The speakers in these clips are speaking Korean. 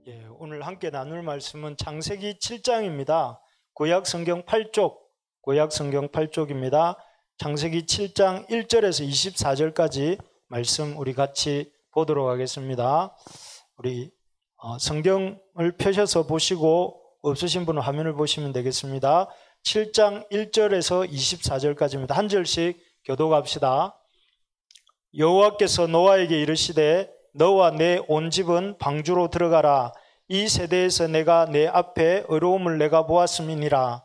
예, 오늘 함께 나눌 말씀은 창세기 7장입니다. 구약 성경 8쪽입니다. 창세기 7장 1절에서 24절까지 말씀 우리 같이 보도록 하겠습니다. 우리 성경을 펴셔서 보시고 없으신 분은 화면을 보시면 되겠습니다. 7장 1절에서 24절까지입니다. 한 절씩 교독합시다. 여호와께서 노아에게 이르시되 너와 내 온 집은 방주로 들어가라. 이 세대에서 내가 내 앞에 의로움을 내가 보았음이니라.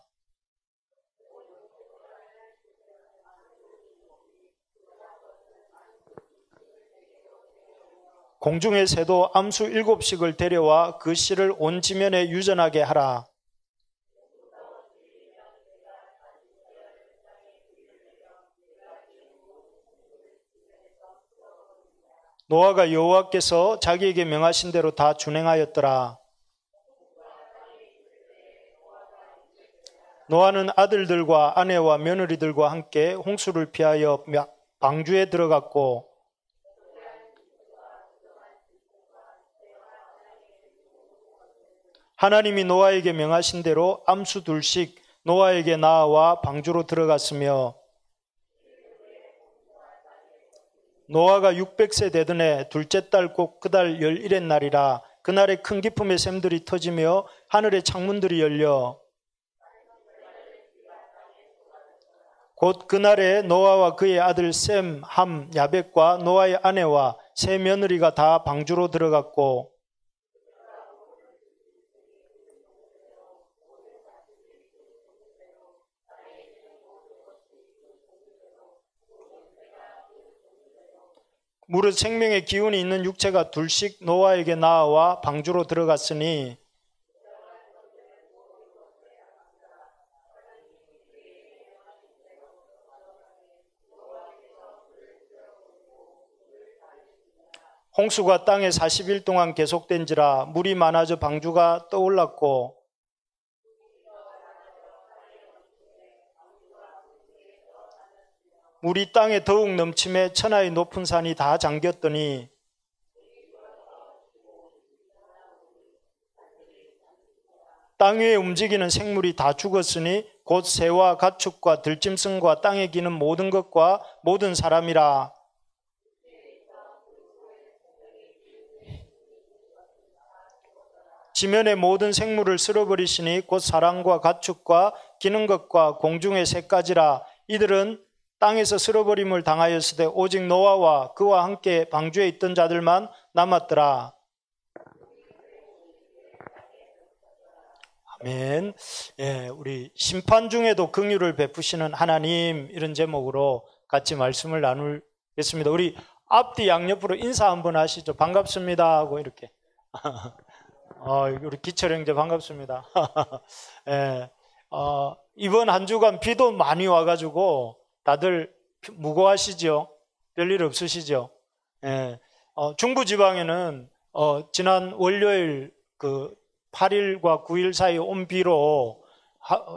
공중의 새도 암수 7씩을 데려와 그 씨를 온 지면에 유전하게 하라. 노아가 여호와께서 자기에게 명하신 대로 다 준행하였더라. 노아는 아들들과 아내와 며느리들과 함께 홍수를 피하여 방주에 들어갔고 하나님이 노아에게 명하신 대로 암수 2씩 노아에게 낳아와 방주로 들어갔으며 노아가 600세 되던 해 둘째 달 곧 그달 11의 날이라. 그날에 큰 기품의 샘들이 터지며 하늘의 창문들이 열려 곧 그날에 노아와 그의 아들 셈, 함, 야벳과 노아의 아내와 세 며느리가 다 방주로 들어갔고 무릇 생명의 기운이 있는 육체가 2씩 노아에게 나와 방주로 들어갔으니 홍수가 땅에 40일 동안 계속된지라. 물이 많아져 방주가 떠올랐고 물이 땅에 더욱 넘침에 천하의 높은 산이 다 잠겼더니 땅 위에 움직이는 생물이 다 죽었으니 곧 새와 가축과 들짐승과 땅에 기는 모든 것과 모든 사람이라. 지면의 모든 생물을 쓸어버리시니 곧 사람과 가축과 기는 것과 공중의 새까지라. 이들은 땅에서 쓸어버림을 당하였으되 오직 노아와 그와 함께 방주에 있던 자들만 남았더라. 아멘. 예, 우리 심판 중에도 긍휼을 베푸시는 하나님, 이런 제목으로 같이 말씀을 나누겠습니다. 우리 앞뒤 양옆으로 인사 한번 하시죠. 반갑습니다 하고 이렇게. 우리 기철 형제 반갑습니다. 예, 이번 한 주간 비도 많이 와가지고 다들 무거워하시죠? 별일 없으시죠? 예, 중부지방에는 지난 월요일 그 8일과 9일 사이 온 비로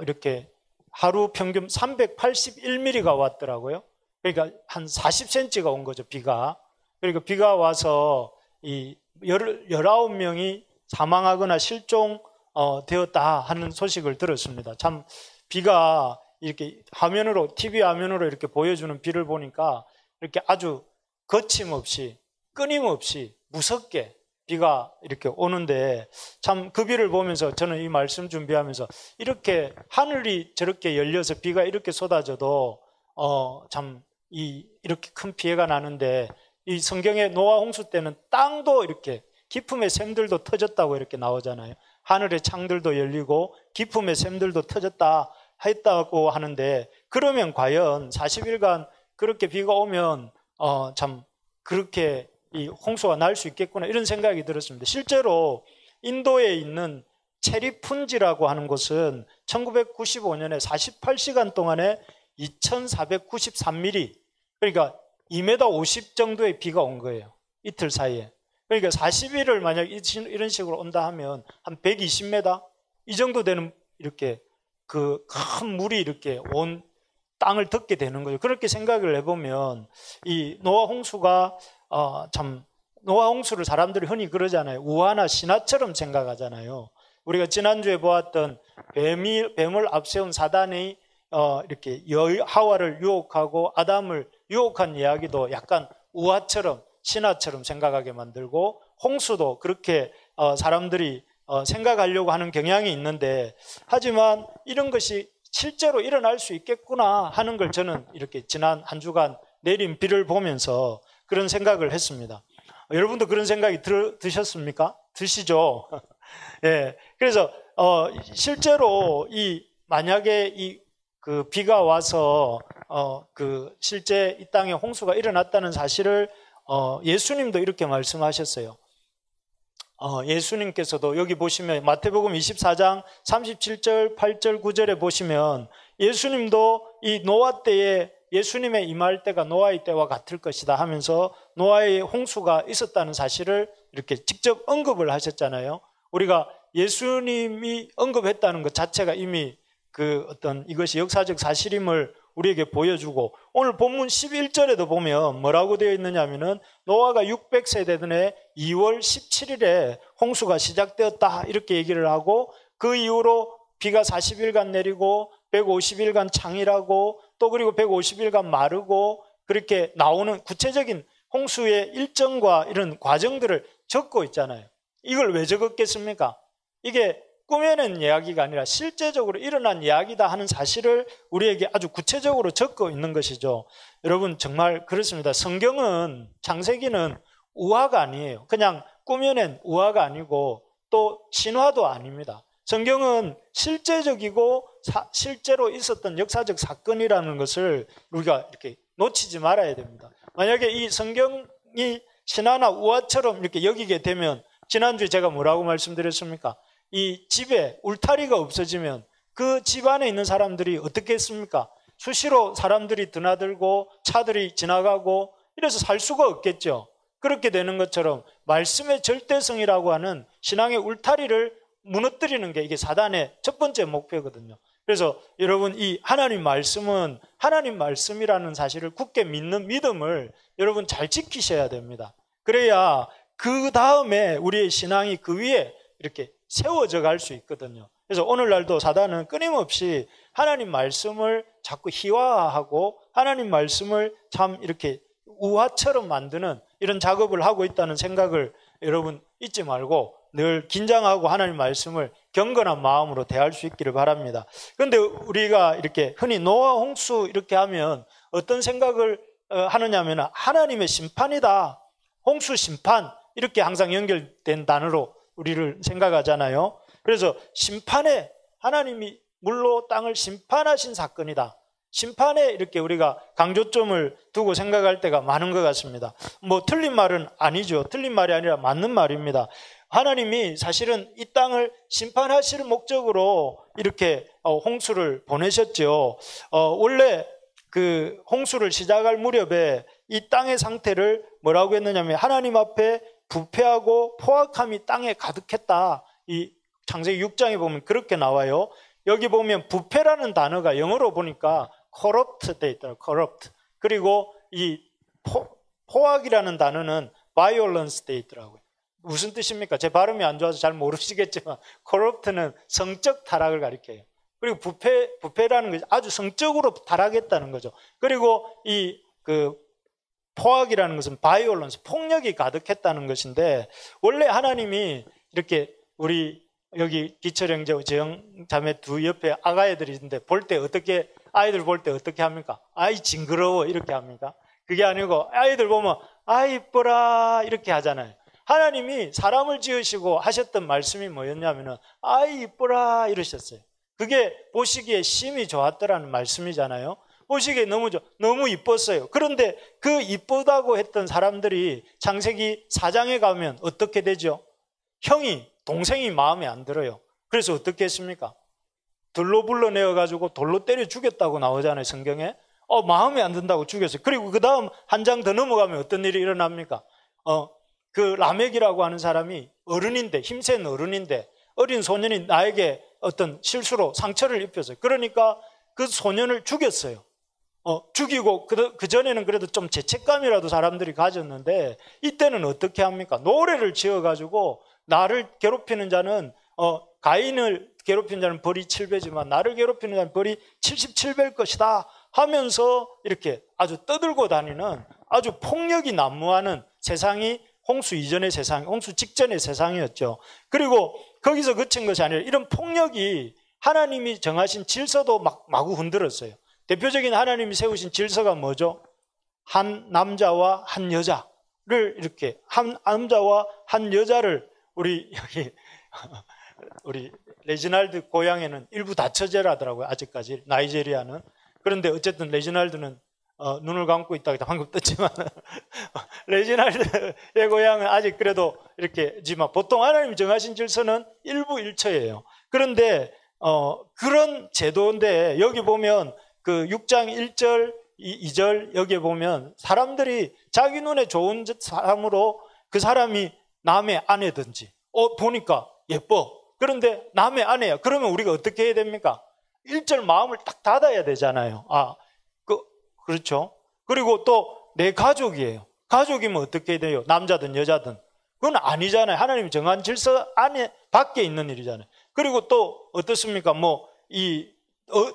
이렇게 하루 평균 381mm가 왔더라고요. 그러니까 한 40cm가 온 거죠, 비가. 그러니까 비가 와서 이 19명이 사망하거나 실종 되었다 하는 소식을 들었습니다. 참 비가 이렇게 화면으로, TV 화면으로 이렇게 보여주는 비를 보니까 이렇게 아주 거침없이, 끊임없이, 무섭게 비가 이렇게 오는데, 참 그 비를 보면서 저는 이 말씀 준비하면서 이렇게 하늘이 저렇게 열려서 비가 이렇게 쏟아져도 참 이렇게 큰 피해가 나는데, 이 성경의 노아 홍수 때는 땅도 이렇게 기품의 샘들도 터졌다고 이렇게 나오잖아요. 하늘의 창들도 열리고 기품의 샘들도 터졌다 했다고 하는데, 그러면 과연 40일간 그렇게 비가 오면 참 그렇게 이 홍수가 날 수 있겠구나, 이런 생각이 들었습니다. 실제로 인도에 있는 체리푼지라고 하는 곳은 1995년에 48시간 동안에 2493mm, 그러니까 2m 50 정도의 비가 온 거예요, 이틀 사이에. 그러니까 40일을 만약 이런 식으로 온다 하면 한 120m 이 정도 되는 이렇게 그 큰 물이 이렇게 온 땅을 덮게 되는 거죠. 그렇게 생각을 해보면 이 노아 홍수가 참 노아 홍수를 사람들이 흔히 그러잖아요. 우화나 신화처럼 생각하잖아요. 우리가 지난주에 보았던 뱀을 앞세운 사단이 이렇게 하와를 유혹하고 아담을 유혹한 이야기도 약간 우화처럼 신화처럼 생각하게 만들고, 홍수도 그렇게 사람들이 생각하려고 하는 경향이 있는데, 하지만 이런 것이 실제로 일어날 수 있겠구나 하는 걸 저는 이렇게 지난 한 주간 내린 비를 보면서 그런 생각을 했습니다. 여러분도 그런 생각이 드셨습니까? 드시죠? 예. 그래서 실제로 만약에 그 비가 와서 실제 이 땅에 홍수가 일어났다는 사실을 예수님도 이렇게 말씀하셨어요. 예수님께서도 여기 보시면 마태복음 24장 37절, 8절, 9절에 보시면 예수님도 이 노아 때에 예수님의 임할 때가 노아의 때와 같을 것이다 하면서 노아의 홍수가 있었다는 사실을 이렇게 직접 언급을 하셨잖아요. 우리가 예수님이 언급했다는 것 자체가 이미 이것이 역사적 사실임을 우리에게 보여주고, 오늘 본문 11절에도 보면 뭐라고 되어 있느냐 하면은 노아가 600세대 전에 2월 17일에 홍수가 시작되었다 이렇게 얘기를 하고, 그 이후로 비가 40일간 내리고 150일간 창일하고 또 그리고 150일간 마르고, 그렇게 나오는 구체적인 홍수의 일정과 이런 과정들을 적고 있잖아요. 이걸 왜 적었겠습니까? 이게 꾸며낸 이야기가 아니라 실제적으로 일어난 이야기다 하는 사실을 우리에게 아주 구체적으로 적고 있는 것이죠. 여러분, 정말 그렇습니다. 성경은, 창세기는 우화가 아니에요. 그냥 꾸며낸 우화가 아니고 또 신화도 아닙니다. 성경은 실제적이고 실제로 있었던 역사적 사건이라는 것을 우리가 이렇게 놓치지 말아야 됩니다. 만약에 이 성경이 신화나 우화처럼 이렇게 여기게 되면, 지난주에 제가 뭐라고 말씀드렸습니까? 이 집에 울타리가 없어지면 그 집 안에 있는 사람들이 어떻게 했습니까? 수시로 사람들이 드나들고 차들이 지나가고 이래서 살 수가 없겠죠. 그렇게 되는 것처럼 말씀의 절대성이라고 하는 신앙의 울타리를 무너뜨리는 게 이게 사단의 첫 번째 목표거든요. 그래서 여러분, 이 하나님 말씀은 하나님 말씀이라는 사실을 굳게 믿는 믿음을 여러분 잘 지키셔야 됩니다. 그래야 그 다음에 우리의 신앙이 그 위에 이렇게 세워져 갈 수 있거든요. 그래서 오늘날도 사단은 끊임없이 하나님 말씀을 자꾸 희화화하고 하나님 말씀을 참 이렇게 우화처럼 만드는 이런 작업을 하고 있다는 생각을 여러분 잊지 말고 늘 긴장하고 하나님 말씀을 경건한 마음으로 대할 수 있기를 바랍니다. 그런데 우리가 이렇게 흔히 노아 홍수 이렇게 하면 어떤 생각을 하느냐 하면 하나님의 심판이다, 홍수 심판, 이렇게 항상 연결된 단어로 우리를 생각하잖아요. 그래서 심판에, 하나님이 물로 땅을 심판하신 사건이다, 심판에 이렇게 우리가 강조점을 두고 생각할 때가 많은 것 같습니다. 뭐 틀린 말은 아니죠. 틀린 말이 아니라 맞는 말입니다. 하나님이 사실은 이 땅을 심판하실 목적으로 이렇게 홍수를 보내셨죠. 원래 그 홍수를 시작할 무렵에 이 땅의 상태를 뭐라고 했느냐면 하나님 앞에 부패하고 포악함이 땅에 가득했다. 이 창세기 6장에 보면 그렇게 나와요. 여기 보면 부패라는 단어가 영어로 보니까 corrupt 돼 있더라고요. corrupt. 그리고 이 포악이라는 단어는 violence 돼 있더라고요. 무슨 뜻입니까? 제 발음이 안 좋아서 잘 모르시겠지만 corrupt는 성적 타락을 가리켜요. 그리고 부패라는 것이 아주 성적으로 타락했다는 거죠. 그리고 이 포악이라는 것은 바이올런스, 폭력이 가득했다는 것인데, 원래 하나님이 이렇게 우리 여기 기철 형제, 재영 자매 두 옆에 아가애들이 있는데 아이들 볼 때 어떻게 합니까? 아이 징그러워 이렇게 합니까? 그게 아니고 아이들 보면 아이 이뻐라 이렇게 하잖아요. 하나님이 사람을 지으시고 하셨던 말씀이 뭐였냐면은 아이 이뻐라 이러셨어요. 그게 보시기에 심히 좋았더라는 말씀이잖아요. 보시기에 너무 이뻤어요. 그런데 그 이쁘다고 했던 사람들이 창세기 4장에 가면 어떻게 되죠? 동생이 마음에 안 들어요. 그래서 어떻게 했습니까? 돌로 불러내어가지고 돌로 때려 죽였다고 나오잖아요, 성경에. 마음에 안 든다고 죽였어요. 그리고 그 다음 한 장 더 넘어가면 어떤 일이 일어납니까? 그 라멕이라고 하는 사람이 어른인데, 힘센 어른인데, 어린 소년이 나에게 어떤 실수로 상처를 입혔어요. 그러니까 그 소년을 죽였어요. 죽이고 그 전에는 그래도 좀 죄책감이라도 사람들이 가졌는데 이때는 어떻게 합니까? 노래를 지어가지고 나를 괴롭히는 자는 가인을 괴롭히는 자는 벌이 7배지만 나를 괴롭히는 자는 벌이 77배일 것이다 하면서 이렇게 아주 떠들고 다니는 아주 폭력이 난무하는 세상이 홍수 이전의 세상, 홍수 직전의 세상이었죠. 그리고 거기서 그친 것이 아니라 이런 폭력이 하나님이 정하신 질서도 마구 흔들었어요. 대표적인 하나님이 세우신 질서가 뭐죠? 한 남자와 한 여자를 이렇게 한 남자와 한 여자를 우리 여기 우리 레지날드 고향에는 일부 다처제라더라고요. 아직까지 나이제리아는. 그런데 어쨌든 레지날드는 눈을 감고 있다가 방금 떴지만 레지날드의 고향은 아직 그래도 이렇게지만 보통 하나님이 정하신 질서는 일부 일처예요. 그런데 그런 제도인데 여기 보면 그 6장 1절 2절 여기에 보면 사람들이 자기 눈에 좋은 사람으로 그 사람이 남의 아내든지 보니까 예뻐. 그런데 남의 아내야. 그러면 우리가 어떻게 해야 됩니까? 1절 마음을 딱 닫아야 되잖아요. 그렇죠. 그리고 또 내 가족이에요. 가족이면 어떻게 해야 돼요? 남자든 여자든. 그건 아니잖아요. 하나님이 정한 질서 안에 밖에 있는 일이잖아요. 그리고 또 어떻습니까?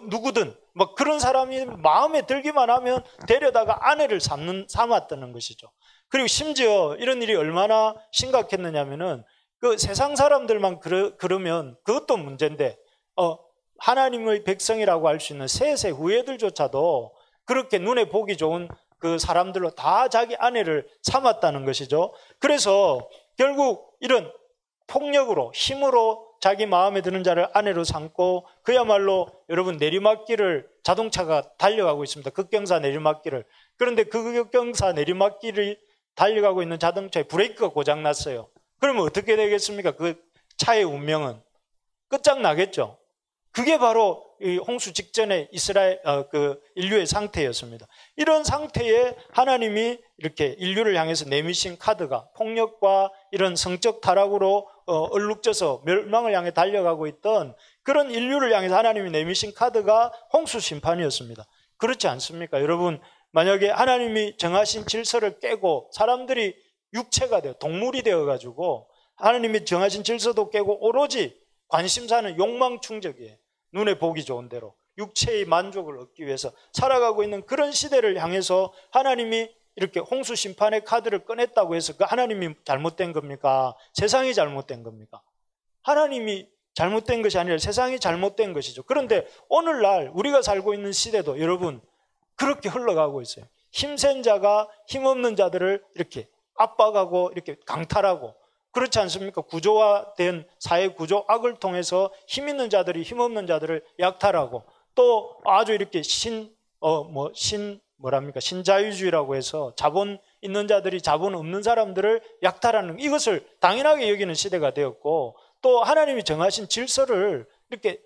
누구든 그런 사람이 마음에 들기만 하면 데려다가 아내를 삼았다는 것이죠. 그리고 심지어 이런 일이 얼마나 심각했느냐면은 그 세상 사람들만 그러면 그것도 문제인데 하나님의 백성이라고 할 수 있는 세세 후예들조차도 그렇게 눈에 보기 좋은 그 사람들로 다 자기 아내를 삼았다는 것이죠. 그래서 결국 이런 폭력으로 힘으로 자기 마음에 드는 자를 아내로 삼고 그야말로 여러분 내리막길을 자동차가 달려가고 있습니다. 급경사 내리막길을. 그런데 그 급경사 내리막길을 달려가고 있는 자동차에 브레이크가 고장났어요. 그러면 어떻게 되겠습니까? 그 차의 운명은 끝장나겠죠. 그게 바로 이 홍수 직전의 인류의 상태였습니다. 이런 상태에 하나님이 이렇게 인류를 향해서 내미신 카드가 폭력과 이런 성적 타락으로 얼룩져서 멸망을 향해 달려가고 있던 그런 인류를 향해서 하나님이 내미신 카드가 홍수 심판이었습니다. 그렇지 않습니까? 여러분, 만약에 하나님이 정하신 질서를 깨고 사람들이 육체가 되어 동물이 되어가지고 하나님이 정하신 질서도 깨고 오로지 관심사는 욕망 충족이에요. 눈에 보기 좋은 대로 육체의 만족을 얻기 위해서 살아가고 있는 그런 시대를 향해서 하나님이 이렇게 홍수 심판의 카드를 꺼냈다고 해서 그 하나님이 잘못된 겁니까? 세상이 잘못된 겁니까? 하나님이 잘못된 것이 아니라 세상이 잘못된 것이죠. 그런데 오늘날 우리가 살고 있는 시대도 여러분 그렇게 흘러가고 있어요. 힘센 자가 힘없는 자들을 이렇게 압박하고 이렇게 강탈하고 그렇지 않습니까? 구조화된 사회 구조 악을 통해서 힘 있는 자들이 힘 없는 자들을 약탈하고 또 아주 이렇게 신자유주의라고 해서 자본 있는 자들이 자본 없는 사람들을 약탈하는 이것을 당연하게 여기는 시대가 되었고 또 하나님이 정하신 질서를 이렇게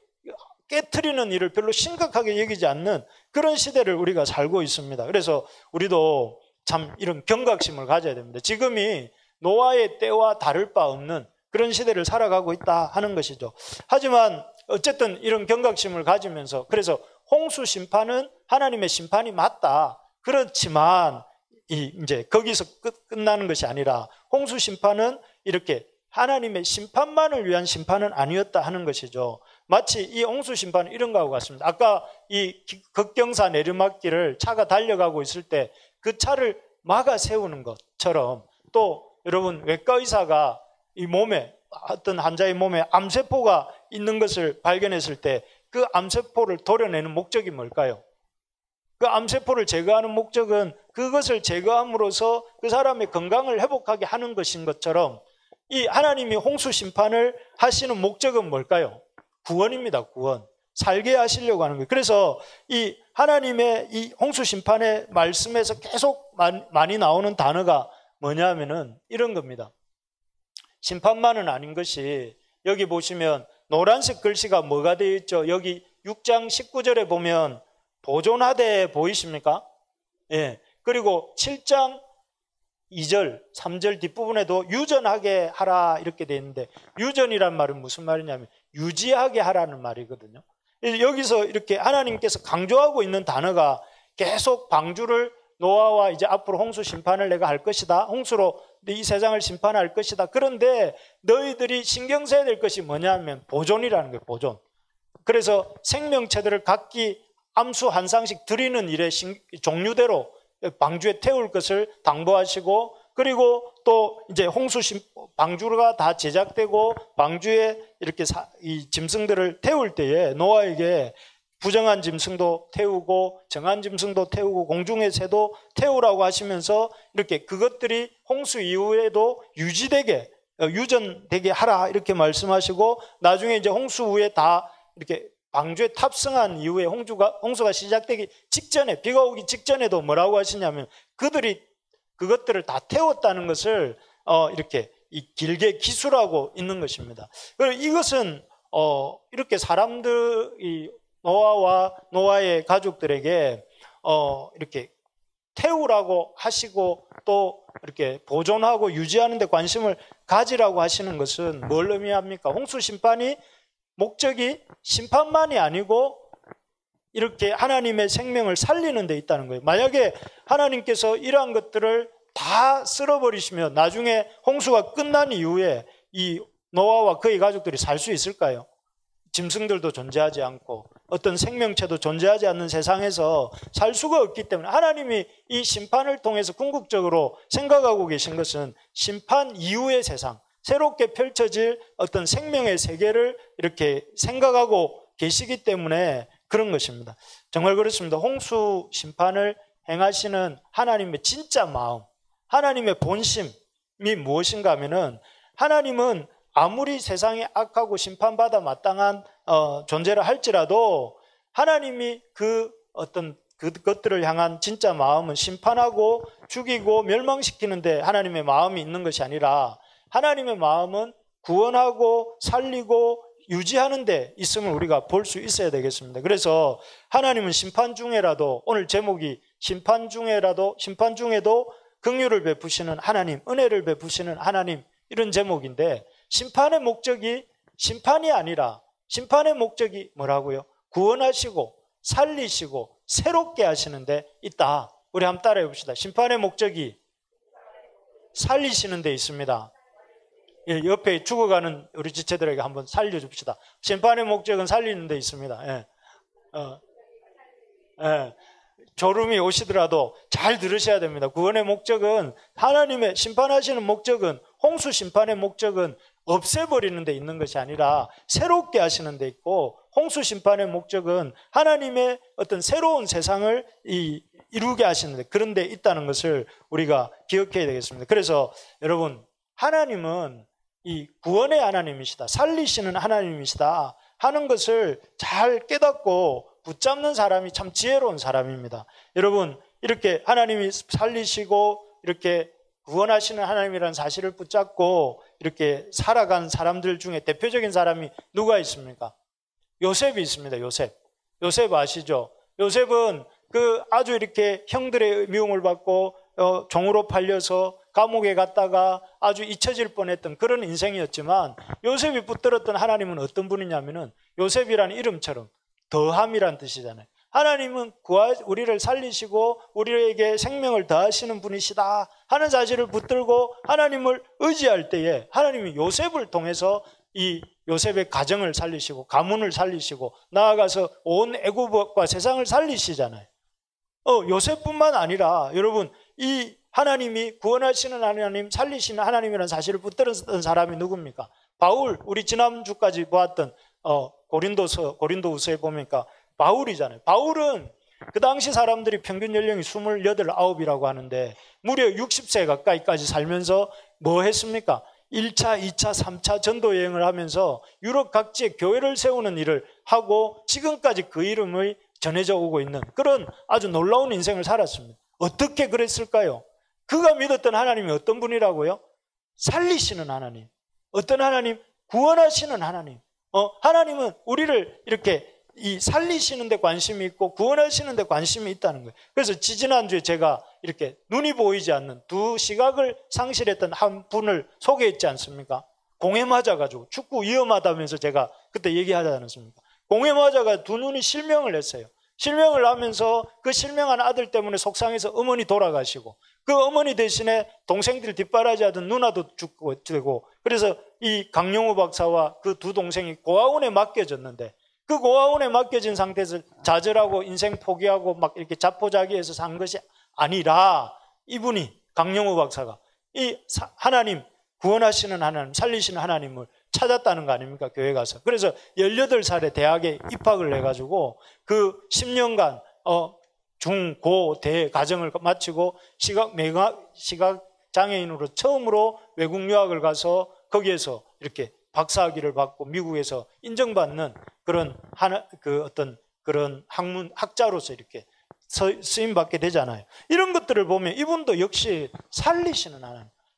깨트리는 일을 별로 심각하게 여기지 않는 그런 시대를 우리가 살고 있습니다. 그래서 우리도 참 이런 경각심을 가져야 됩니다. 지금이 노아의 때와 다를 바 없는 그런 시대를 살아가고 있다 하는 것이죠. 하지만 어쨌든 이런 경각심을 가지면서 그래서 홍수 심판은 하나님의 심판이 맞다. 그렇지만 이제 거기서 끝나는 것이 아니라 홍수 심판은 이렇게 하나님의 심판만을 위한 심판은 아니었다 하는 것이죠. 마치 이 홍수 심판은 이런 거하고 같습니다. 아까 이 급경사 내리막길을 차가 달려가고 있을 때 그 차를 막아 세우는 것처럼 또 여러분 외과 의사가 이 몸에 어떤 환자의 몸에 암세포가 있는 것을 발견했을 때 그 암세포를 도려내는 목적이 뭘까요? 그 암세포를 제거하는 목적은 그것을 제거함으로써 그 사람의 건강을 회복하게 하는 것인 것처럼 이 하나님이 홍수 심판을 하시는 목적은 뭘까요? 구원입니다. 구원. 살게 하시려고 하는 거예요. 그래서 이 하나님의 이 홍수 심판의 말씀에서 계속 많이 나오는 단어가 뭐냐면은 이런 겁니다. 심판만은 아닌 것이 여기 보시면 노란색 글씨가 뭐가 되어 있죠? 여기 6장 19절에 보면 보존하되 보이십니까? 예. 그리고 7장 2절, 3절 뒷부분에도 유전하게 하라 이렇게 되어 있는데 유전이란 말은 무슨 말이냐면 유지하게 하라는 말이거든요. 여기서 이렇게 하나님께서 강조하고 있는 단어가 계속 방주를 노아와 이제 앞으로 홍수 심판을 내가 할 것이다. 홍수로 이 세상을 심판할 것이다. 그런데 너희들이 신경 써야 될 것이 뭐냐면 보존이라는 거예요. 보존. 그래서 생명체들을 각기 암수 한 쌍씩 드리는 일의 종류대로 방주에 태울 것을 당부하시고, 그리고 또 이제 방주가 다 제작되고 방주에 이렇게 이 짐승들을 태울 때에 노아에게 부정한 짐승도 태우고 정한 짐승도 태우고 공중의 새도 태우라고 하시면서 이렇게 그것들이 홍수 이후에도 유전되게 하라 이렇게 말씀하시고, 나중에 이제 홍수 후에 다 이렇게 방주에 탑승한 이후에 홍수가 시작되기 직전에, 비가 오기 직전에도 뭐라고 하시냐면 그것들을 다 태웠다는 것을 이렇게 길게 기술하고 있는 것입니다. 그리고 이것은 이렇게 사람들이 노아와 노아의 가족들에게 이렇게 태우라고 하시고 또 이렇게 보존하고 유지하는 데 관심을 가지라고 하시는 것은 뭘 의미합니까? 홍수 심판이 목적이 심판만이 아니고 이렇게 하나님의 생명을 살리는 데 있다는 거예요. 만약에 하나님께서 이러한 것들을 다 쓸어버리시면 나중에 홍수가 끝난 이후에 이 노아와 그의 가족들이 살 수 있을까요? 짐승들도 존재하지 않고 어떤 생명체도 존재하지 않는 세상에서 살 수가 없기 때문에 하나님이 이 심판을 통해서 궁극적으로 생각하고 계신 것은 심판 이후의 세상, 새롭게 펼쳐질 어떤 생명의 세계를 이렇게 생각하고 계시기 때문에 그런 것입니다. 정말 그렇습니다. 홍수 심판을 행하시는 하나님의 진짜 마음, 하나님의 본심이 무엇인가 하면은, 하나님은 아무리 세상이 악하고 심판받아 마땅한 존재라 할지라도 하나님이 그것들을 향한 진짜 마음은 심판하고 죽이고 멸망시키는데 하나님의 마음이 있는 것이 아니라, 하나님의 마음은 구원하고 살리고 유지하는 데 있음을 우리가 볼 수 있어야 되겠습니다. 그래서 하나님은 심판 중에라도, 오늘 제목이 심판 중에도 긍휼을 베푸시는 하나님, 은혜를 베푸시는 하나님, 이런 제목인데, 심판의 목적이 심판이 아니라, 심판의 목적이 뭐라고요? 구원하시고 살리시고 새롭게 하시는 데 있다. 우리 한번 따라해 봅시다. 심판의 목적이 살리시는 데 있습니다. 옆에 죽어가는 우리 지체들에게 한번 살려줍시다. 심판의 목적은 살리는 데 있습니다. 예. 졸음이 오시더라도 잘 들으셔야 됩니다. 구원의 목적은, 하나님의 심판하시는 목적은, 홍수 심판의 목적은 없애버리는 데 있는 것이 아니라 새롭게 하시는 데 있고, 홍수 심판의 목적은 하나님의 어떤 새로운 세상을 이루게 하시는 데, 그런 데 있다는 것을 우리가 기억해야 되겠습니다. 그래서 여러분, 하나님은 이 구원의 하나님이시다, 살리시는 하나님이시다 하는 것을 잘 깨닫고 붙잡는 사람이 참 지혜로운 사람입니다. 여러분, 이렇게 하나님이 살리시고 이렇게 구원하시는 하나님이라는 사실을 붙잡고 이렇게 살아간 사람들 중에 대표적인 사람이 누가 있습니까? 요셉이 있습니다. 요셉 아시죠? 요셉은 아주 이렇게 형들의 미움을 받고 종으로 팔려서 감옥에 갔다가 아주 잊혀질 뻔했던 그런 인생이었지만, 요셉이 붙들었던 하나님은 어떤 분이냐면은, 요셉이라는 이름처럼 더함이란 뜻이잖아요. 하나님은 우리를 살리시고 우리에게 생명을 더하시는 분이시다 하는 사실을 붙들고 하나님을 의지할 때에, 하나님이 요셉을 통해서 이 요셉의 가정을 살리시고 가문을 살리시고 나아가서 온 애굽과 세상을 살리시잖아요. 요셉뿐만 아니라 여러분, 이 하나님이 구원하시는 하나님, 살리시는 하나님이라는 사실을 붙들었던 사람이 누굽니까? 바울, 우리 지난주까지 보았던 고린도후서에 보니까 바울이잖아요. 바울은 그 당시 사람들이 평균 연령이 28, 9이라고 하는데 무려 60세 가까이까지 살면서 뭐 했습니까? 1차, 2차, 3차 전도 여행을 하면서 유럽 각지에 교회를 세우는 일을 하고 지금까지 그 이름이 전해져 오고 있는 그런 아주 놀라운 인생을 살았습니다. 어떻게 그랬을까요? 그가 믿었던 하나님이 어떤 분이라고요? 살리시는 하나님. 어떤 하나님? 구원하시는 하나님. 하나님은 우리를 이렇게 살리시는 데 관심이 있고 구원하시는 데 관심이 있다는 거예요. 그래서 지지난주에 제가 이렇게 눈이 보이지 않는 두 시각을 상실했던 한 분을 소개했지 않습니까? 공에 맞아가지고 축구 위험하다면서 제가 그때 얘기하지 않았습니까? 공에 맞아가 두 눈이 실명을 했어요. 실명을 하면서 그 실명한 아들 때문에 속상해서 어머니 돌아가시고, 그 어머니 대신에 동생들 뒷바라지하던 누나도 죽고 되고, 그래서 이 강용우 박사와 그 두 동생이 고아원에 맡겨졌는데, 그 고아원에 맡겨진 상태에서 좌절하고 인생 포기하고 막 이렇게 자포자기해서 산 것이 아니라, 이분이 강용우 박사가 이 하나님, 구원하시는 하나님, 살리시는 하나님을 찾았다는 거 아닙니까? 교회 가서. 그래서 18살에 대학에 입학을 해가지고 그 10년간 중, 고, 대 과정을 마치고 시각 장애인으로 처음으로 외국 유학을 가서 거기에서 이렇게 박사학위를 받고 미국에서 인정받는 그런 어떤 그런 학자로서 이렇게 쓰임 받게 되잖아요. 이런 것들을 보면 이분도 역시 살리시는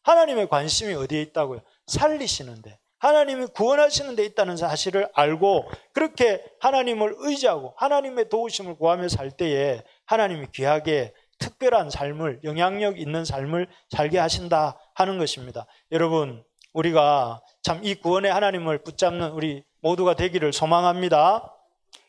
하나님의 관심이 어디에 있다고요? 살리시는데, 하나님이 구원하시는 데 있다는 사실을 알고 그렇게 하나님을 의지하고 하나님의 도우심을 구하며 살 때에 하나님이 귀하게 특별한 삶을, 영향력 있는 삶을 살게 하신다 하는 것입니다. 여러분, 우리가 참 이 구원의 하나님을 붙잡는 우리 모두가 되기를 소망합니다.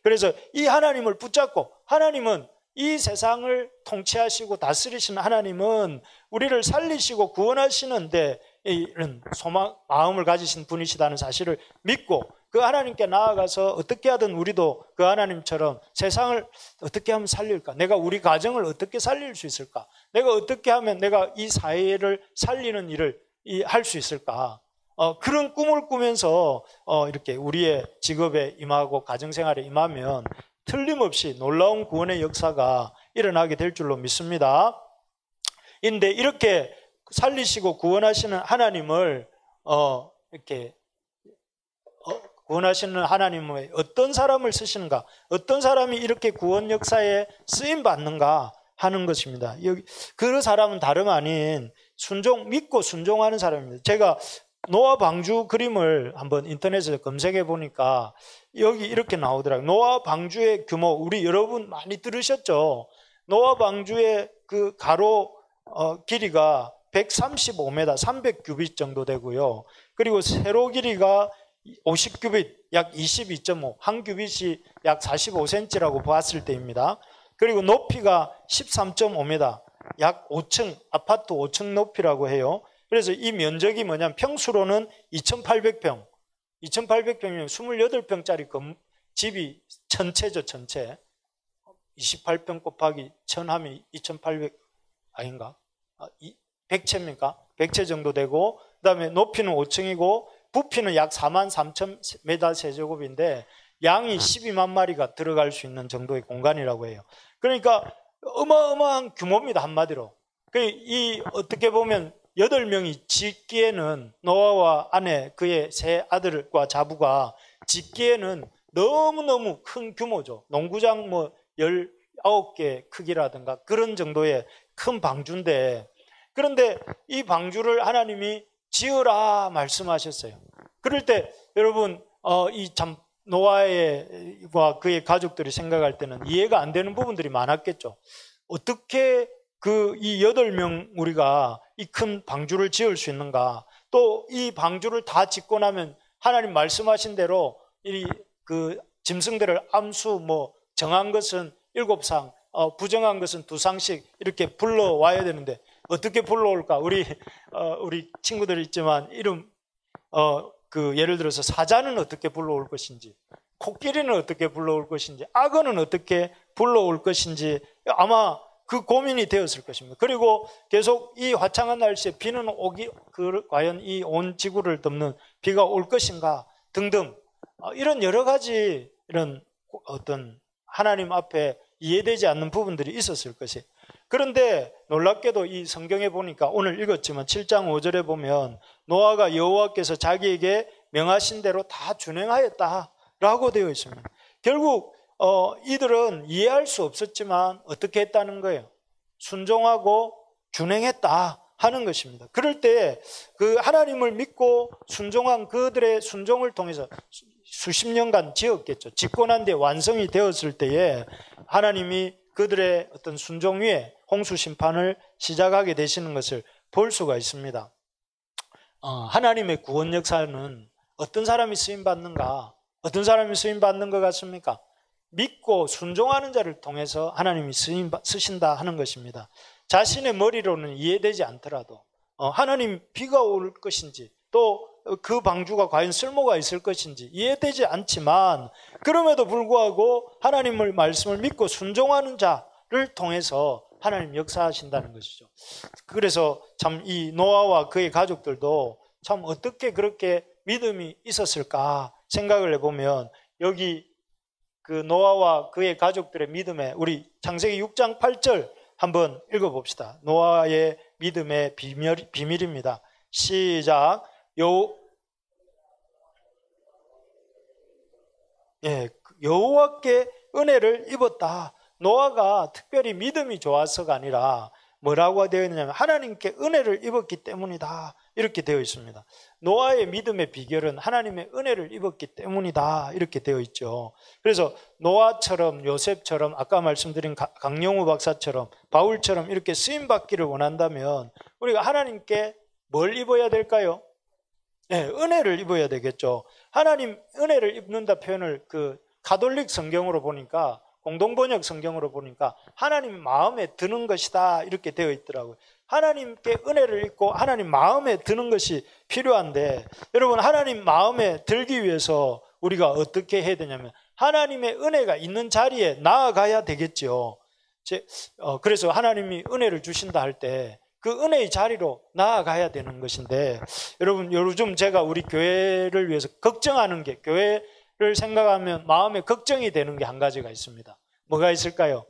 그래서 이 하나님을 붙잡고, 하나님은 이 세상을 통치하시고 다스리시는 하나님은 우리를 살리시고 구원하시는데 이런 소망, 마음을 가지신 분이시다는 사실을 믿고 그 하나님께 나아가서 어떻게 하든 우리도 그 하나님처럼 세상을 어떻게 하면 살릴까? 내가 우리 가정을 어떻게 살릴 수 있을까? 내가 어떻게 하면 내가 이 사회를 살리는 일을 할 수 있을까? 그런 꿈을 꾸면서 이렇게 우리의 직업에 임하고 가정생활에 임하면 틀림없이 놀라운 구원의 역사가 일어나게 될 줄로 믿습니다. 그런데 이렇게 살리시고 구원하시는 하나님을 이렇게 구원하시는 하나님의 어떤 사람을 쓰시는가, 어떤 사람이 이렇게 구원 역사에 쓰임 받는가 하는 것입니다. 그 사람은 다름 아닌 믿고 순종하는 사람입니다. 제가 노아 방주 그림을 한번 인터넷에서 검색해 보니까 여기 이렇게 나오더라고요. 노아 방주의 규모, 우리 여러분 많이 들으셨죠? 노아 방주의 그 가로 길이가 135m, 300규빗 정도 되고요. 그리고 세로 길이가 50규빗, 약 22.5, 한 규빗이 약 45cm라고 봤을 때입니다. 그리고 높이가 13.5m, 약 5층, 아파트 5층 높이라고 해요. 그래서 이 면적이 뭐냐면 평수로는 2,800평, 2,800평이면 28평짜리 집이 전체죠, 전체. 28평 곱하기 1000 하면 2,800 아닌가? 100채입니까? 100채 정도 되고, 그 다음에 높이는 5층이고 부피는 약 43,000m 세제곱인데 양이 12만 마리가 들어갈 수 있는 정도의 공간이라고 해요. 그러니까 어마어마한 규모입니다, 한마디로. 어떻게 보면 8명이 짓기에는, 노아와 아내 그의 세 아들과 자부가 짓기에는 너무너무 큰 규모죠. 농구장 19개 크기라든가 그런 정도의 큰 방주인데, 그런데 이 방주를 하나님이 지으라 말씀하셨어요. 그럴 때 여러분 이 참 노아와 그의 가족들이 생각할 때는 이해가 안 되는 부분들이 많았겠죠. 어떻게 이 8명 우리가 이 큰 방주를 지을 수 있는가? 또 이 방주를 다 짓고 나면 하나님 말씀하신 대로 그 짐승들을 암수 정한 것은 7상, 부정한 것은 2상씩 이렇게 불러와야 되는데 어떻게 불러올까? 우리 친구들 있지만 예를 들어서 사자는 어떻게 불러올 것인지, 코끼리는 어떻게 불러올 것인지, 악어는 어떻게 불러올 것인지 아마 그 고민이 되었을 것입니다. 그리고 계속 이 화창한 날씨에 비는 과연 이 온 지구를 덮는 비가 올 것인가 등등 이런 여러 가지 이런 어떤 하나님 앞에 이해되지 않는 부분들이 있었을 것이에요. 그런데 놀랍게도 이 성경에 보니까 오늘 읽었지만 7장 5절에 보면 노아가 여호와께서 자기에게 명하신 대로 다 준행하였다라고 되어 있습니다. 결국 이들은 이해할 수 없었지만 어떻게 했다는 거예요? 순종하고 준행했다 하는 것입니다. 그럴 때 그 하나님을 믿고 순종한 그들의 순종을 통해서 수십 년간 지었겠죠. 짓고 난 뒤에 완성이 되었을 때에 하나님이 그들의 어떤 순종 위에 홍수 심판을 시작하게 되시는 것을 볼 수가 있습니다. 하나님의 구원 역사는 어떤 사람이 쓰임 받는가? 어떤 사람이 쓰임 받는 것 같습니까? 믿고 순종하는 자를 통해서 하나님이 쓰신다 하는 것입니다. 자신의 머리로는 이해되지 않더라도 하나님 비가 올 것인지 또 그 방주가 과연 쓸모가 있을 것인지 이해되지 않지만 그럼에도 불구하고 하나님의 말씀을 믿고 순종하는 자를 통해서 하나님 역사하신다는 것이죠. 그래서 참 이 노아와 그의 가족들도 참 어떻게 그렇게 믿음이 있었을까 생각을 해보면 여기 그 노아와 그의 가족들의 믿음에 우리 창세기 6장 8절 한번 읽어봅시다. 노아의 믿음의 비밀입니다. 시작. 여호와께 은혜를 입었다. 노아가 특별히 믿음이 좋아서가 아니라 뭐라고 되어 있느냐면 하나님께 은혜를 입었기 때문이다. 이렇게 되어 있습니다. 노아의 믿음의 비결은 하나님의 은혜를 입었기 때문이다. 이렇게 되어 있죠. 그래서 노아처럼 요셉처럼 아까 말씀드린 강영우 박사처럼 바울처럼 이렇게 쓰임받기를 원한다면 우리가 하나님께 뭘 입어야 될까요? 네, 은혜를 입어야 되겠죠. 하나님 은혜를 입는다 표현을 그 가톨릭 성경으로 보니까 공동번역 성경으로 보니까 하나님 마음에 드는 것이다 이렇게 되어 있더라고요. 하나님께 은혜를 입고 하나님 마음에 드는 것이 필요한데 여러분 하나님 마음에 들기 위해서 우리가 어떻게 해야 되냐면 하나님의 은혜가 있는 자리에 나아가야 되겠죠. 그래서 하나님이 은혜를 주신다 할 때 그 은혜의 자리로 나아가야 되는 것인데 여러분 요즘 제가 우리 교회를 위해서 걱정하는 게 교회를 생각하면 마음에 걱정이 되는 게 한 가지가 있습니다. 뭐가 있을까요?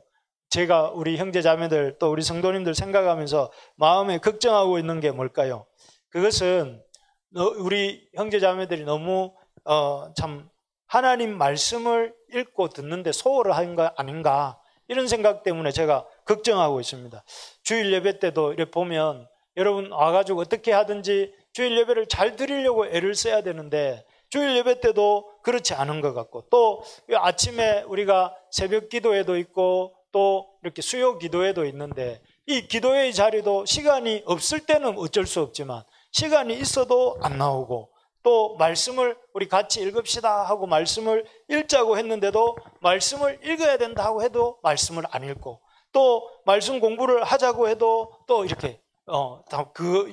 제가 우리 형제 자매들 또 우리 성도님들 생각하면서 마음에 걱정하고 있는 게 뭘까요? 그것은 우리 형제 자매들이 너무 참 하나님 말씀을 읽고 듣는데 소홀을 한 거 아닌가 이런 생각 때문에 제가 걱정하고 있습니다. 주일 예배 때도 이렇게 보면 여러분 와가지고 어떻게 하든지 주일 예배를 잘 드리려고 애를 써야 되는데 주일 예배 때도 그렇지 않은 것 같고 또 아침에 우리가 새벽 기도회도 있고 또 이렇게 수요 기도회도 있는데 이 기도회의 자리도 시간이 없을 때는 어쩔 수 없지만 시간이 있어도 안 나오고 또 말씀을 우리 같이 읽읍시다 하고 말씀을 읽자고 했는데도 말씀을 읽어야 된다고 해도 말씀을 안 읽고 또 말씀 공부를 하자고 해도 또 이렇게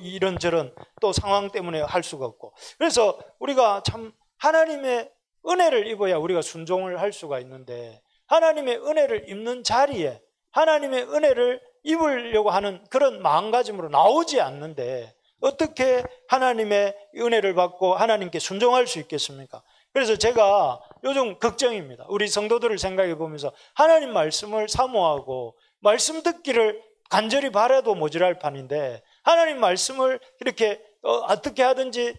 이런저런 또 상황 때문에 할 수가 없고 그래서 우리가 참 하나님의 은혜를 입어야 우리가 순종을 할 수가 있는데 하나님의 은혜를 입는 자리에 하나님의 은혜를 입으려고 하는 그런 마음가짐으로 나오지 않는데 어떻게 하나님의 은혜를 받고 하나님께 순종할 수 있겠습니까? 그래서 제가 요즘 걱정입니다. 우리 성도들을 생각해 보면서 하나님 말씀을 사모하고 말씀 듣기를 간절히 바라도 모자랄 판인데 하나님 말씀을 이렇게 어떻게 하든지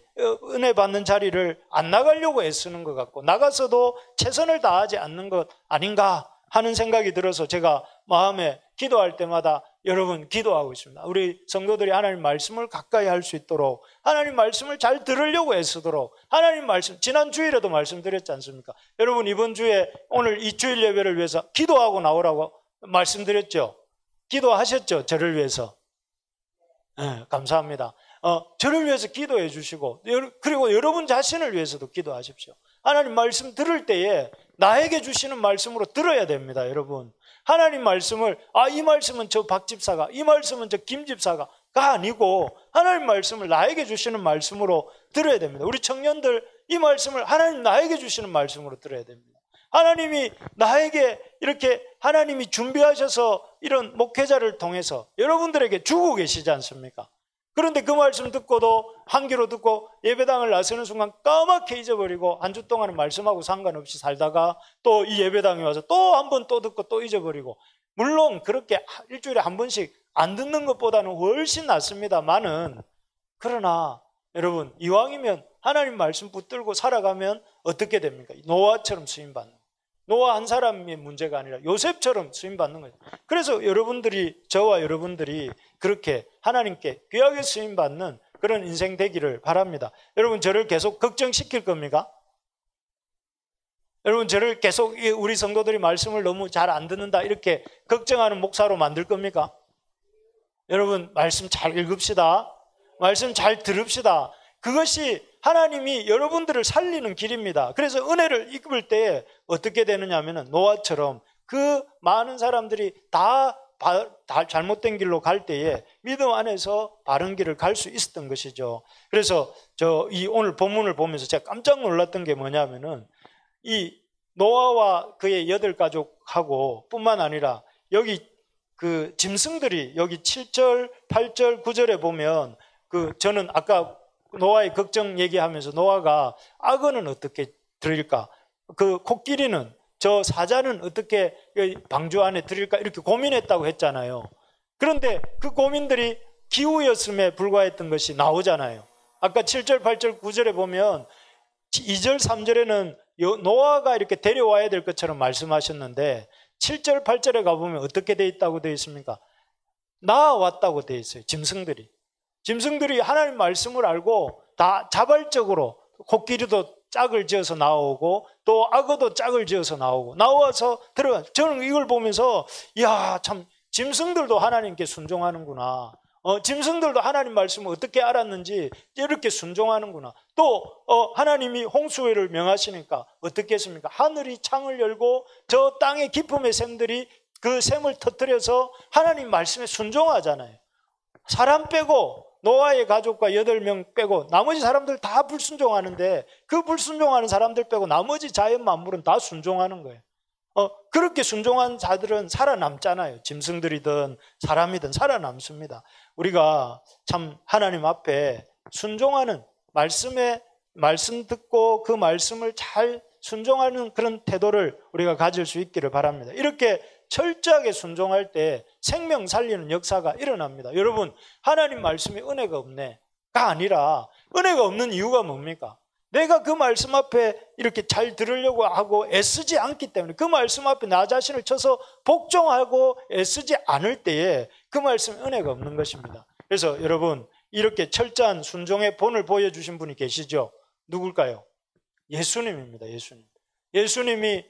은혜 받는 자리를 안 나가려고 애쓰는 것 같고 나가서도 최선을 다하지 않는 것 아닌가 하는 생각이 들어서 제가 마음에 기도할 때마다 여러분 기도하고 있습니다. 우리 성도들이 하나님 말씀을 가까이 할 수 있도록 하나님 말씀을 잘 들으려고 애쓰도록 하나님 말씀 지난 주일에도 말씀드렸지 않습니까? 여러분 이번 주에 오늘 이 주일 예배를 위해서 기도하고 나오라고 말씀드렸죠? 기도하셨죠? 저를 위해서. 네, 감사합니다. 저를 위해서 기도해 주시고 그리고 여러분 자신을 위해서도 기도하십시오. 하나님 말씀 들을 때에 나에게 주시는 말씀으로 들어야 됩니다. 여러분 하나님 말씀을 이 말씀은 저 박 집사가 이 말씀은 저 김 집사가 아니고 하나님 말씀을 나에게 주시는 말씀으로 들어야 됩니다. 우리 청년들 이 말씀을 하나님 나에게 주시는 말씀으로 들어야 됩니다. 하나님이 나에게 이렇게 하나님이 준비하셔서 이런 목회자를 통해서 여러분들에게 주고 계시지 않습니까? 그런데 그 말씀 듣고도 한 귀로 듣고 예배당을 나서는 순간 까맣게 잊어버리고 한 주 동안은 말씀하고 상관없이 살다가 또 이 예배당에 와서 또 한 번 또 듣고 또 잊어버리고 물론 그렇게 일주일에 한 번씩 안 듣는 것보다는 훨씬 낫습니다만은 그러나 여러분 이왕이면 하나님 말씀 붙들고 살아가면 어떻게 됩니까? 노아처럼 쓰임받는 노아 한 사람의 문제가 아니라 요셉처럼 쓰임받는 거예요. 그래서 저와 여러분들이 그렇게 하나님께 귀하게 쓰임받는 그런 인생 되기를 바랍니다. 여러분 저를 계속 걱정시킬 겁니까? 여러분 저를 계속 우리 성도들이 말씀을 너무 잘 안 듣는다 이렇게 걱정하는 목사로 만들 겁니까? 여러분 말씀 잘 읽읍시다. 말씀 잘 들읍시다. 그것이 하나님이 여러분들을 살리는 길입니다. 그래서 은혜를 입을 때 어떻게 되느냐 하면 노아처럼 그 많은 사람들이 다 잘못된 길로 갈 때에 믿음 안에서 바른 길을 갈 수 있었던 것이죠. 그래서 오늘 본문을 보면서 제가 깜짝 놀랐던 게 뭐냐면은 이 노아와 그의 8가족하고 뿐만 아니라 여기 그 짐승들이 여기 7절, 8절, 9절에 보면 저는 아까 노아의 걱정 얘기하면서 노아가 악어는 어떻게 들일까? 그 코끼리는 저 사자는 어떻게 방주 안에 들일까? 이렇게 고민했다고 했잖아요. 그런데 그 고민들이 기우였음에 불과했던 것이 나오잖아요. 아까 7절, 8절, 9절에 보면 2절, 3절에는 노아가 이렇게 데려와야 될 것처럼 말씀하셨는데 7절, 8절에 가보면 어떻게 돼 있다고 되어 있습니까? 나아왔다고 되어 있어요. 짐승들이 하나님 말씀을 알고 다 자발적으로 코끼리도 짝을 지어서 나오고 또 악어도 짝을 지어서 나와서 들어가. 저는 이걸 보면서 이야, 참 짐승들도 하나님께 순종하는구나. 짐승들도 하나님 말씀을 어떻게 알았는지 이렇게 순종하는구나. 또 하나님이 홍수를 명하시니까 어떻게 했습니까? 하늘이 창을 열고 저 땅의 기품의 샘들이 그 샘을 터뜨려서 하나님 말씀에 순종하잖아요. 사람 빼고 노아의 가족과 8명 빼고 나머지 사람들 다 불순종하는데 그 불순종하는 사람들 빼고 나머지 자연 만물은 다 순종하는 거예요. 그렇게 순종한 자들은 살아남잖아요. 짐승들이든 사람이든 살아남습니다. 우리가 참 하나님 앞에 순종하는 말씀 듣고 그 말씀을 잘 순종하는 그런 태도를 우리가 가질 수 있기를 바랍니다. 이렇게 철저하게 순종할 때 생명 살리는 역사가 일어납니다. 여러분, 하나님 말씀에 은혜가 없네가 아니라 은혜가 없는 이유가 뭡니까? 내가 그 말씀 앞에 이렇게 잘 들으려고 하고 애쓰지 않기 때문에, 그 말씀 앞에 나 자신을 쳐서 복종하고 애쓰지 않을 때에 그 말씀에 은혜가 없는 것입니다. 그래서 여러분, 이렇게 철저한 순종의 본을 보여주신 분이 계시죠? 누굴까요? 예수님입니다. 예수님이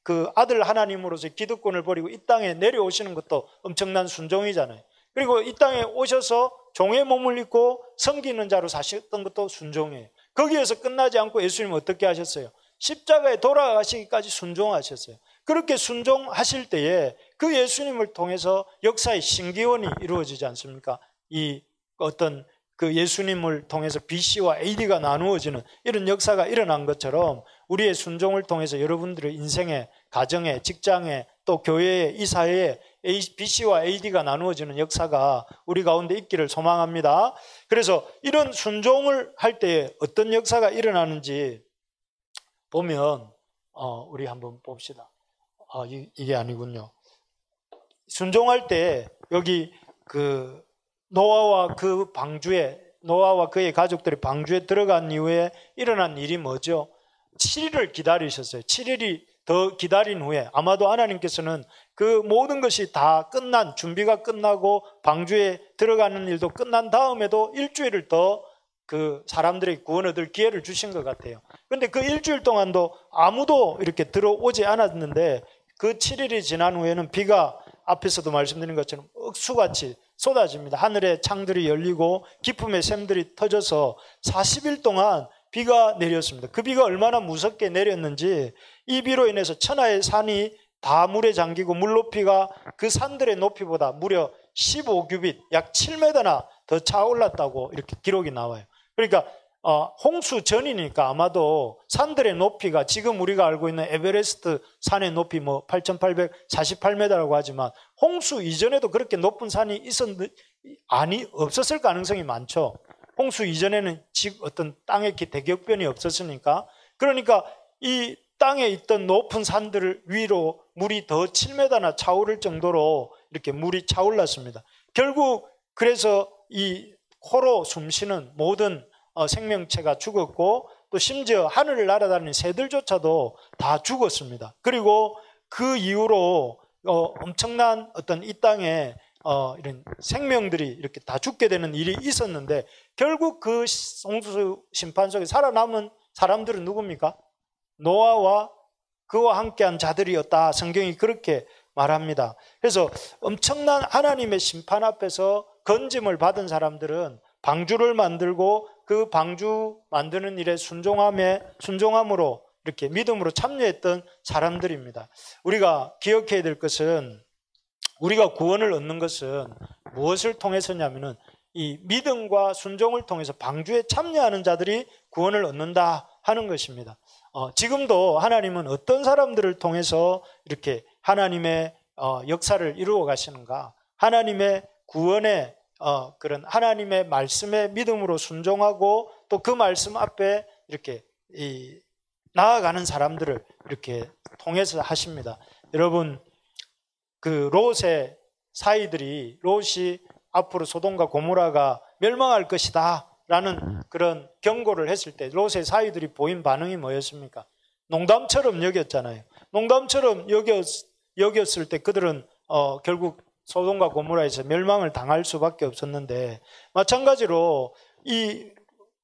그 아들 하나님으로서 기득권을 버리고 이 땅에 내려오시는 것도 엄청난 순종이잖아요. 그리고 이 땅에 오셔서 종의 몸을 입고 섬기는 자로 사셨던 것도 순종이에요. 거기에서 끝나지 않고 예수님은 어떻게 하셨어요? 십자가에 돌아가시기까지 순종하셨어요. 그렇게 순종하실 때에 그 예수님을 통해서 역사의 신기원이 이루어지지 않습니까? 이 어떤 그 예수님을 통해서 BC와 AD가 나누어지는 이런 역사가 일어난 것처럼 우리의 순종을 통해서 여러분들의 인생에, 가정에, 직장에, 또 교회에, 이 사회에 BC와 AD가 나누어지는 역사가 우리 가운데 있기를 소망합니다. 그래서 이런 순종을 할 때 어떤 역사가 일어나는지 보면 우리 한번 봅시다. 이게 아니군요. 순종할 때 여기 그 노아와 그의 가족들이 방주에 들어간 이후에 일어난 일이 뭐죠? 7일을 기다리셨어요. 7일이 더 기다린 후에 아마도 하나님께서는 그 모든 것이 다 끝난, 준비가 끝나고 방주에 들어가는 일도 끝난 다음에도 일주일을 더 그 사람들의 구원 얻을 기회를 주신 것 같아요. 그런데 그 일주일 동안도 아무도 이렇게 들어오지 않았는데 그 7일이 지난 후에는 비가 앞에서도 말씀드린 것처럼 억수같이 쏟아집니다. 하늘의 창들이 열리고 기품의 샘들이 터져서 40일 동안 비가 내렸습니다. 그 비가 얼마나 무섭게 내렸는지 이 비로 인해서 천하의 산이 다 물에 잠기고 물 높이가 그 산들의 높이보다 무려 15규빗, 약 7m나 더 차올랐다고 이렇게 기록이 나와요. 그러니까 홍수 전이니까 아마도 산들의 높이가 지금 우리가 알고 있는 에베레스트 산의 높이 8,848m라고 하지만 홍수 이전에도 그렇게 높은 산이 없었을 가능성이 많죠. 홍수 이전에는 어떤 땅의 대격변이 없었으니까. 그러니까 이 땅에 있던 높은 산들 위로 물이 더 7m나 차오를 정도로 이렇게 물이 차올랐습니다. 결국 그래서 이 코로 숨쉬는 모든 생명체가 죽었고 또 심지어 하늘을 날아다니는 새들조차도 다 죽었습니다. 그리고 그 이후로 엄청난 어떤 이 땅에 이런 생명들이 이렇게 다 죽게 되는 일이 있었는데 결국 그 홍수 심판 속에 살아남은 사람들은 누굽니까? 노아와 그와 함께한 자들이었다. 성경이 그렇게 말합니다. 그래서 엄청난 하나님의 심판 앞에서 건짐을 받은 사람들은 방주를 만들고 그 방주 만드는 일에 순종함으로 이렇게 믿음으로 참여했던 사람들입니다. 우리가 기억해야 될 것은, 우리가 구원을 얻는 것은 무엇을 통해서냐면은 이 믿음과 순종을 통해서 방주에 참여하는 자들이 구원을 얻는다 하는 것입니다. 지금도 하나님은 어떤 사람들을 통해서 이렇게 하나님의 역사를 이루어 가시는가? 하나님의 구원의 그런 하나님의 말씀에 믿음으로 순종하고 또 그 말씀 앞에 이렇게 나아가는 사람들을 이렇게 통해서 하십니다. 여러분, 그 롯의 사이들이, 롯이 앞으로 소돔과 고모라가 멸망할 것이다 라는 그런 경고를 했을 때 롯의 사이들이 보인 반응이 뭐였습니까? 농담처럼 여겼잖아요. 농담처럼 여겼을 때 그들은 결국 소돔과 고모라에서 멸망을 당할 수밖에 없었는데, 마찬가지로 이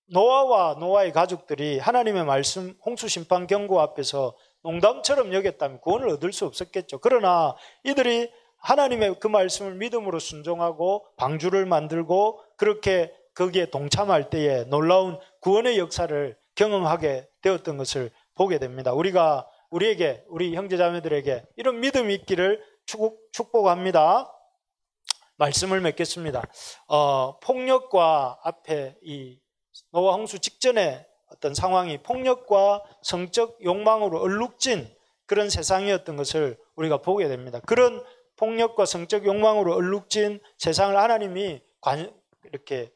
노아와 노아의 가족들이 하나님의 말씀 홍수 심판 경고 앞에서 농담처럼 여겼다면 구원을 얻을 수 없었겠죠. 그러나 이들이 하나님의 그 말씀을 믿음으로 순종하고 방주를 만들고 그렇게 거기에 동참할 때에 놀라운 구원의 역사를 경험하게 되었던 것을 보게 됩니다. 우리에게, 우리 형제자매들에게 이런 믿음이 있기를 축복합니다. 말씀을 맺겠습니다. 폭력과 앞에 이 노아 홍수 직전에 어떤 상황이 폭력과 성적 욕망으로 얼룩진 그런 세상이었던 것을 우리가 보게 됩니다. 그런 폭력과 성적 욕망으로 얼룩진 세상을 하나님이 이렇게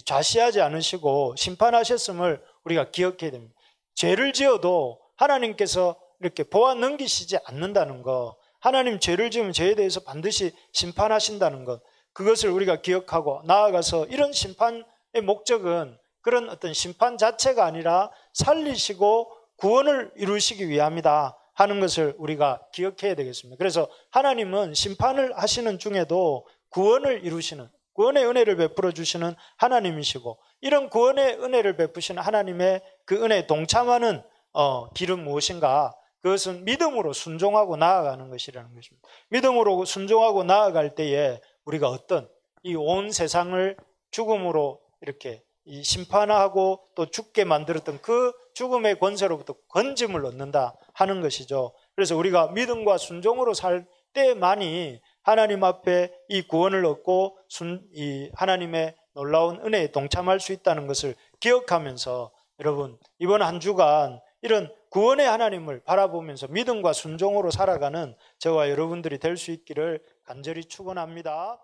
좌시하지 않으시고 심판하셨음을 우리가 기억해야 됩니다. 죄를 지어도 하나님께서 이렇게 보아 넘기시지 않는다는 것, 하나님 죄를 지으면 죄에 대해서 반드시 심판하신다는 것, 그것을 우리가 기억하고 나아가서 이런 심판의 목적은 그런 어떤 심판 자체가 아니라 살리시고 구원을 이루시기 위함이다 하는 것을 우리가 기억해야 되겠습니다. 그래서 하나님은 심판을 하시는 중에도 구원을 이루시는, 구원의 은혜를 베풀어 주시는 하나님이시고, 이런 구원의 은혜를 베푸시는 하나님의 그 은혜에 동참하는 길은 무엇인가? 그것은 믿음으로 순종하고 나아가는 것이라는 것입니다. 믿음으로 순종하고 나아갈 때에 우리가 어떤 이 온 세상을 죽음으로 이렇게 심판하고 또 죽게 만들었던 그 죽음의 권세로부터 건짐을 얻는다 하는 것이죠. 그래서 우리가 믿음과 순종으로 살 때만이 하나님 앞에 이 구원을 얻고 이 하나님의 놀라운 은혜에 동참할 수 있다는 것을 기억하면서, 여러분, 이번 한 주간 이런 구원의 하나님을 바라보면서 믿음과 순종으로 살아가는 저와 여러분들이 될 수 있기를 간절히 축원합니다.